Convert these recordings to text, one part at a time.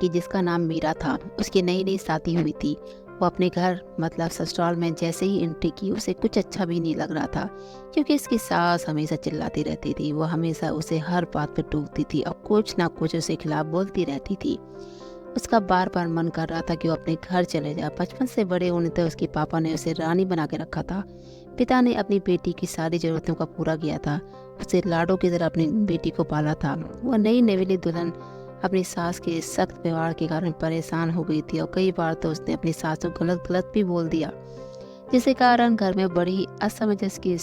कि जिसका नाम मीरा था, उसकी नई नई शादी हुई थी। वो अपने घर मतलब ससुराल में जैसे ही एंट्री की उसे कुछ अच्छा भी नहीं लग रहा था, क्योंकि इसकी सास हमेशा चिल्लाती रहती थी। वो हमेशा उसे हर बात पे टोकती थी और कुछ ना कुछ उसे खिलाफ बोलती रहती थी। उसका बार बार मन कर रहा था कि वो अपने घर चले जाए। बचपन से बड़े होने तक उसके पापा ने उसे रानी बना के रखा था। पिता ने अपनी बेटी की सारी ज़रूरतों का पूरा किया था। उसे लाडों की तरह अपनी बेटी को पाला था। वह नई नवेली दुल्हन अपनी सास के सख्त व्यवहार के कारण परेशान हो गई थी और कई बार तो उसने अपनी सास को गलत गलत भी बोल दिया, जिसके कारण घर में बड़ी असमंजस की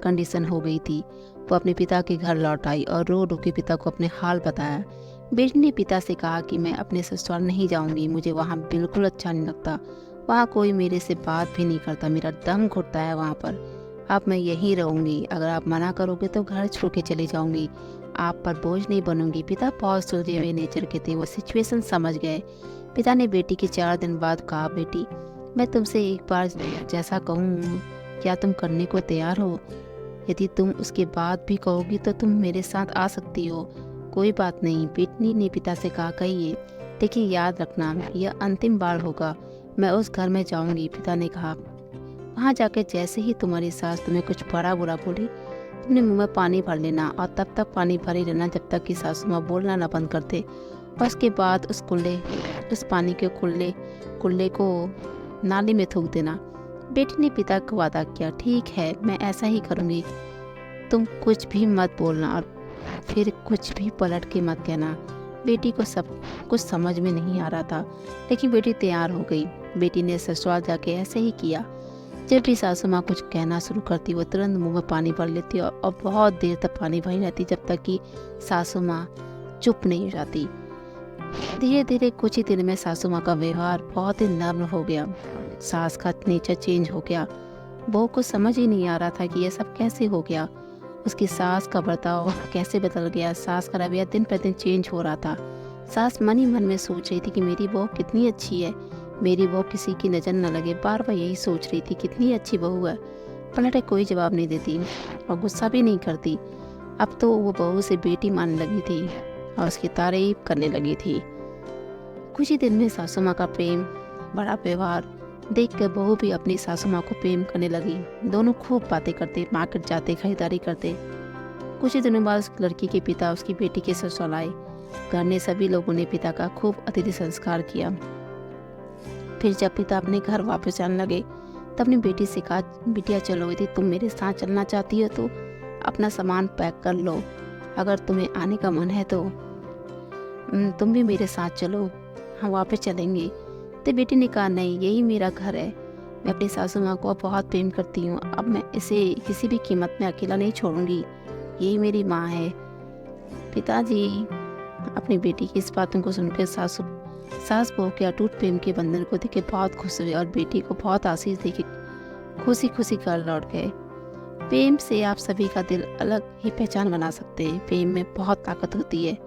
कंडीशन हो गई थी। वो अपने पिता के घर लौट आई और रो रो के पिता को अपने हाल बताया। बेटी ने पिता से कहा कि मैं अपने ससुराल नहीं जाऊंगी, मुझे वहाँ बिल्कुल अच्छा नहीं लगता। वहाँ कोई मेरे से बात भी नहीं करता, मेरा दम घुटता है वहाँ पर। अब मैं यहीं रहूंगी, अगर आप मना करोगे तो घर छोड़ के चली जाऊंगी, आप पर बोझ नहीं बनूंगी। पिता बहुत सुलझे हुए नेचर के थे, वो सिचुएशन समझ गए। पिता ने बेटी के 4 दिन बाद कहा, बेटी मैं तुमसे एक बार जैसा कहूँ क्या तुम करने को तैयार हो? यदि तुम उसके बाद भी कहोगी तो तुम मेरे साथ आ सकती हो। कोई बात नहीं, बेटी ने पिता से कहा, कहिए। देखिए याद रखना यह अंतिम बार होगा, मैं उस घर में जाऊंगी। पिता ने कहा, वहाँ जाकर जैसे ही तुम्हारी सास तुम्हें कुछ बड़ा बुरा बोली, तुमने मुंह में पानी भर लेना और तब तक पानी भरे रहना जब तक कि सासू माँ बोलना ना बंद कर दे। और उसके बाद उस पानी के कुल्ले को नाली में थूक देना। बेटी ने पिता को वादा किया, ठीक है मैं ऐसा ही करूँगी, तुम कुछ भी मत बोलना और फिर कुछ भी पलट के मत कहना। बेटी को सब कुछ समझ में नहीं आ रहा था, लेकिन बेटी तैयार हो गई। बेटी ने ससुराल जाके ऐसे ही किया। जब भी सासू माँ कुछ कहना शुरू करती, वो तुरंत मुंह में पानी भर लेती और बहुत देर तक पानी भरी रहती, जब तक कि सासू माँ चुप नहीं हो जाती। धीरे धीरे कुछ ही दिन में सासू माँ का व्यवहार बहुत ही नर्म हो गया। सास का नेचर चेंज हो गया। बहू को समझ ही नहीं आ रहा था कि ये सब कैसे हो गया। उसकी सास का बर्ताव कैसे बदल गया। सास का रवैया दिन पर दिन चेंज हो रहा था। सास मन ही मन में सोच रही थी कि मेरी बहू कितनी अच्छी है, मेरी बहू किसी की नज़र न लगे। बार बार यही सोच रही थी, कितनी अच्छी बहू है। पलटे कोई जवाब नहीं देती और गुस्सा भी नहीं करती। अब तो वो बहू से बेटी मानने लगी थी और उसकी तारीफ करने लगी थी। कुछ ही दिन में सासू माँ का प्रेम बड़ा व्यवहार देख कर बहू भी अपनी सासू माँ को प्रेम करने लगी। दोनों खूब बातें करते, मार्केट जाते, खरीदारी करते। कुछ ही दिनों बाद उस लड़की के पिता उसकी बेटी के ससुराल आए। घर में सभी लोगों ने पिता का खूब अतिथि संस्कार किया। फिर जब पिता अपने घर वापस जाने लगे तब अपनी बेटी से कहा, बिटिया चलो, यदि तुम मेरे साथ चलना चाहती हो तो अपना सामान पैक कर लो। अगर तुम्हें आने का मन है तो तुम भी मेरे साथ चलो, हम वापस चलेंगे। तो बेटी ने कहा, नहीं यही मेरा घर है, मैं अपनी सासू माँ को बहुत प्रेम करती हूँ, अब मैं इसे किसी भी कीमत में अकेला नहीं छोड़ूंगी, यही मेरी माँ है। पिताजी अपनी बेटी की इस बातों को सुनकर सास बहू के अटूट प्रेम के बंधन को देख बहुत खुश हुए और बेटी को बहुत आशीष देके खुशी खुशी घर लौट गए। प्रेम से आप सभी का दिल अलग ही पहचान बना सकते हैं। प्रेम में बहुत ताकत होती है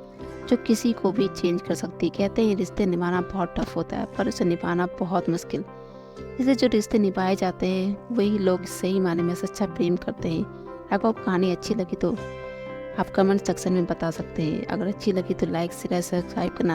जो किसी को भी चेंज कर सकती है। कहते हैं रिश्ते निभाना बहुत टफ होता है, पर उसे निभाना बहुत मुश्किल। इसलिए जो रिश्ते निभाए जाते हैं वही लोग सही मायने में सच्चा प्रेम करते हैं। अगर आपको कहानी अच्छी लगी तो आप कमेंट सेक्शन में बता सकते हैं। अगर अच्छी लगी तो लाइक शेयर सब्सक्राइब करना